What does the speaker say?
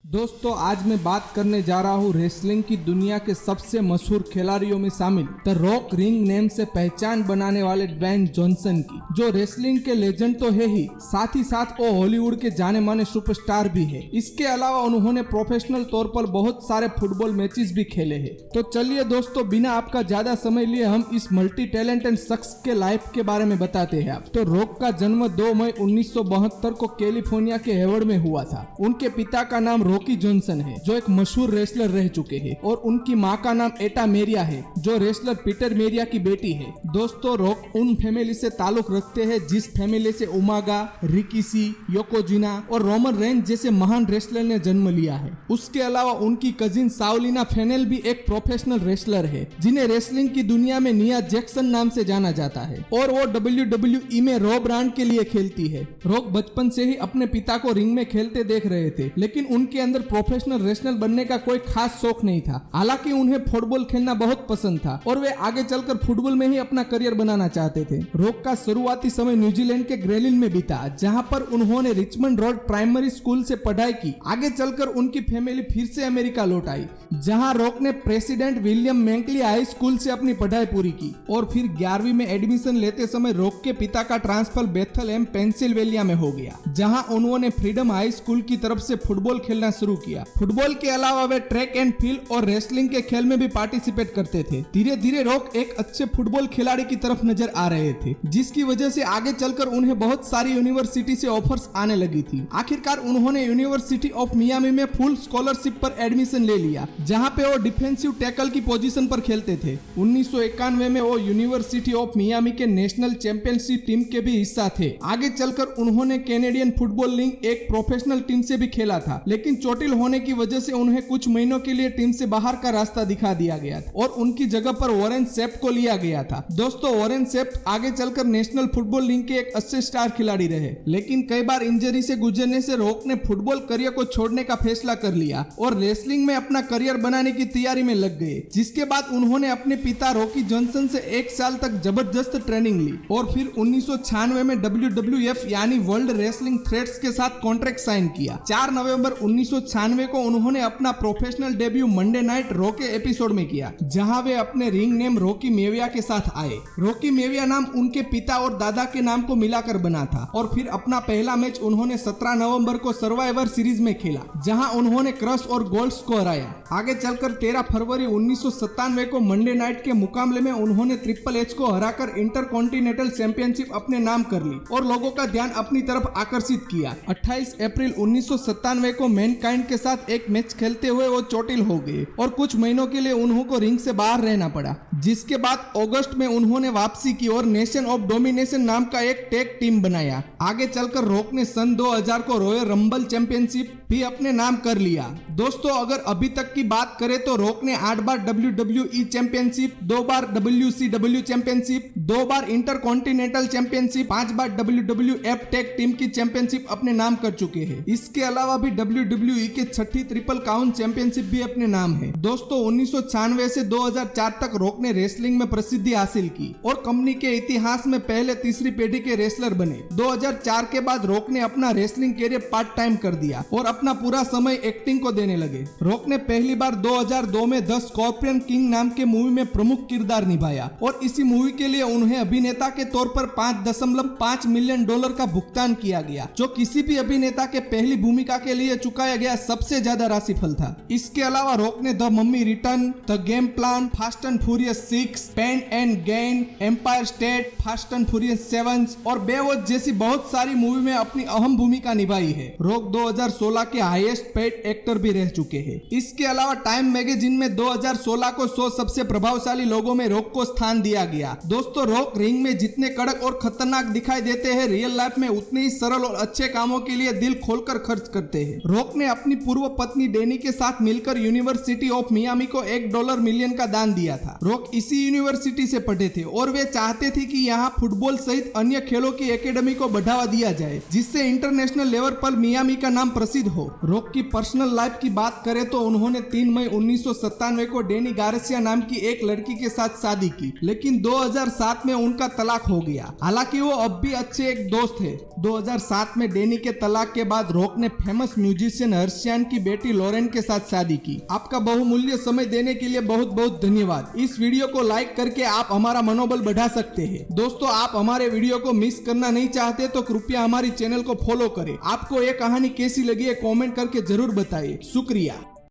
दोस्तों आज मैं बात करने जा रहा हूँ रेसलिंग की दुनिया के सबसे मशहूर खिलाड़ियों में शामिल द रॉक रिंग नेम से पहचान बनाने वाले ड्वेन जॉनसन की, जो रेसलिंग के लेजेंड तो है ही, साथ ही साथ वो हॉलीवुड के जाने माने सुपरस्टार भी है। इसके अलावा उन्होंने प्रोफेशनल तौर पर बहुत सारे फुटबॉल मैचेस भी खेले हैं। तो चलिए दोस्तों, बिना आपका ज्यादा समय लिए हम इस मल्टी टैलेंटेड शख्स के लाइफ के बारे में बताते हैं। तो रॉक का जन्म 2 मई 1972 को कैलिफोर्निया के हेवर्ड में हुआ था। उनके पिता का नाम रॉकी जॉनसन है, जो एक मशहूर रेसलर रह चुके हैं, और उनकी मां का नाम एटा मेरिया है, जो रेसलर पीटर मेरिया की बेटी है। दोस्तों, रॉक उन फैमिली से ताल्लुक रखते हैं जिस फैमिली से उमागा, रिकीसी, योकोजिना और रोमन रेंज जैसे महान रेसलर ने जन्म लिया है। उसके अलावा उनकी कजिन साउलिना फेनेल भी एक प्रोफेशनल रेसलर है, जिन्हें रेसलिंग की दुनिया में निया जैक्सन नाम से जाना जाता है, और वो WWE में रॉ ब्रांड के लिए खेलती है। रॉक बचपन से ही अपने पिता को रिंग में खेलते देख रहे थे, लेकिन उनके अंदर प्रोफेशनल रेसलर बनने का कोई खास शौक नहीं था। हालांकि उन्हें फुटबॉल खेलना बहुत पसंद था और वे आगे चलकर फुटबॉल में ही अपना करियर बनाना चाहते थे। रॉक का शुरुआती समय न्यूजीलैंड के ग्रेलिन में बीता, जहां पर उन्होंने रिचमंड रोड प्राइमरी स्कूल से पढ़ाई की। आगे चलकर उनकी फैमिली फिर से अमेरिका लौट आई, जहां रॉक ने प्रेसिडेंट विलियम मैंकली हाई स्कूल से अपनी पढ़ाई पूरी की, और फिर 11वीं में एडमिशन लेते समय रॉक के पिता का ट्रांसफर बेथलहेम पेंसिल्वेनिया में हो गया, जहां उन्होंने फ्रीडम हाई स्कूल की तरफ से फुटबॉल खेलना शुरू किया। फुटबॉल के अलावा वे ट्रैक एंड फील्ड और रेसलिंग के खेल में भी पार्टिसिपेट करते थे। धीरे धीरे रॉक एक अच्छे फुटबॉल खिलाड़ी की तरफ नजर आ रहे थे, जिसकी वजह से आगे चलकर उन्हें बहुत सारी यूनिवर्सिटी से ऑफर्स आने लगी थी। आखिरकार उन्होंने यूनिवर्सिटी ऑफ मियामी में फुल स्कॉलरशिप पर एडमिशन ले लिया, जहां पे वो डिफेंसिव टैकल की पोजीशन पर खेलते थे। 1991 में वो यूनिवर्सिटी ऑफ मियामी के नेशनल चैंपियनशिप टीम के भी हिस्सा थे। आगे चलकर उन्होंने कैनेडियन फुटबॉल लीग एक प्रोफेशनल टीम से भी खेला था, लेकिन चोटिल होने की वजह से उन्हें कुछ महीनों के लिए टीम से बाहर का रास्ता दिखा दिया गया था, और उनकी जगह पर वॉरेन सेफ्ट को लिया गया था। दोस्तों, वॉरेन सेफ्ट आगे चलकर नेशनल फुटबॉल लीग के एक अच्छे स्टार खिलाड़ी रहे, लेकिन कई बार इंजरी से गुजरने से रॉक ने फुटबॉल करियर को छोड़ने का फैसला कर लिया और रेसलिंग में अपना करियर बनाने की तैयारी में लग गए। जिसके बाद उन्होंने अपने पिता रॉकी जॉनसन से 1 साल तक जबरदस्त ट्रेनिंग ली, और फिर 1996 में WWF यानी वर्ल्ड रेसलिंग थ्रेड्स के साथ कॉन्ट्रैक्ट साइन किया। 4 नवंबर 1996 को उन्होंने अपना professional debut Monday night raw के एपिसोड में किया, जहां वे अपने रिंग नेम रॉकी मेविया के साथ आए। रॉकी मेविया नाम उनके पिता और दादा के नाम को मिलाकर बना था, और फिर अपना पहला मैच उन्होंने 17 नवंबर को सर्वाइवर सीरीज में खेला, जहां उन्होंने क्रश और गोल्ड्स को हराया। आगे चलकर 13 फरवरी 1997 को मंडे नाइट के मुकाबले में उन्होंने ट्रिपल एच को हराकर इंटरकॉन्टिनेंटल चैंपियनशिप अपने नाम कर ली और लोगों का ध्यान अपनी तरफ आकर्षित किया। 28 अप्रैल 1997 को मैनकाइंड के साथ एक मैच खेलते हुए वो चोटिल हो गए, और कुछ महीनों के लिए उन्हों को रिंग से बाहर रहना पड़ा। जिसके बाद अगस्त में उन्होंने वापसी की और नेशन ऑफ डोमिनेशन नाम का एक टैग टीम बनाया। आगे चलकर रॉक ने सन 2000 को रॉयल रंबल चैंपियनशिप भी अपने नाम कर लिया। दोस्तों, अगर अभी तक की बात करें तो रॉक ने 8 बार WWE चैंपियनशिप, 2 बार WCW चैंपियनशिप, 2 बार इंटरकॉन्टिनेंटल चैंपियनशिप, 5 बार WWF टैग टीम की चैंपियनशिप अपने नाम कर चुके हैं। इसके अलावा भी WWE के 6ठी ट्रिपल काउंट चैंपियनशिप भी अपने नाम है। दोस्तों, 1996 से 2004 तक रॉक ने रेसलिंग में प्रसिद्धि हासिल की और कंपनी के इतिहास में पहले तीसरी पीढ़ी के रेसलर बने। 2004 के बाद रॉक ने अपना रेसलिंग कैरियर पार्ट टाइम कर दिया और अपना पूरा समय एक्टिंग को देने लगे। रॉक ने पहली बार 2002 में द स्कॉर्पियन किंग नाम के मूवी में प्रमुख किरदार निभाया, और इसी मूवी के लिए उन्हें अभिनेता के तौर पर $5.5 मिलियन का भुगतान किया गया, जो किसी भी अभिनेता के पहली भूमिका के लिए चुकाया गया सबसे ज्यादा राशिफल था। इसके अलावा रॉक ने the mummy return, the game plan, fast and furious 6, pain and gain, empire state, fast and furious 7 और बेवॉच जैसी बहुत सारी मूवी में अपनी अहम भूमिका निभाई है। रॉक 2016 के हाईएस्ट पेड एक्टर भी रह चुके हैं। इसके अलावा टाइम मैगजीन में 2016 को 100 सबसे प्रभावशाली लोगों में रॉक को स्थान दिया गया। दोस्तों, रॉक रिंग में जितने कड़क और खतरनाक दिखाई देते हैं, रियल लाइफ में उतने ही सरल और अच्छे कामों के लिए दिल खोलकर खर्च करते हैं। रॉक ने अपनी पूर्व पत्नी डेनी के साथ मिलकर यूनिवर्सिटी ऑफ मियामी को $1 मिलियन का दान दिया था। रॉक इसी यूनिवर्सिटी से पढ़े थे और वे चाहते थे कि यहाँ फुटबॉल सहित अन्य खेलों की एकेडमी को बढ़ावा दिया जाए, जिससे इंटरनेशनल लेवल पर मियामी का नाम प्रसिद्ध हो। रॉक की पर्सनल लाइफ की बात करें तो उन्होंने 3 मई 1997 को डेनी गार्सिया नाम की एक लड़की के साथ शादी की, लेकिन 2007 में उनका तलाक हो गया। हालांकि वो अब भी अच्छे एक दोस्त है। 2007 में डेनी के तलाक के बाद रॉक ने फेमस म्यूजिशियन हर्षियान की बेटी लॉरेन के साथ शादी की। आपका बहुमूल्य समय देने के लिए बहुत बहुत धन्यवाद। इस वीडियो को लाइक करके आप हमारा मनोबल बढ़ा सकते हैं। दोस्तों, आप हमारे वीडियो को मिस करना नहीं चाहते तो कृपया हमारी चैनल को फॉलो करें। आपको ये कहानी कैसी लगी है कमेंट करके जरूर बताइए। शुक्रिया।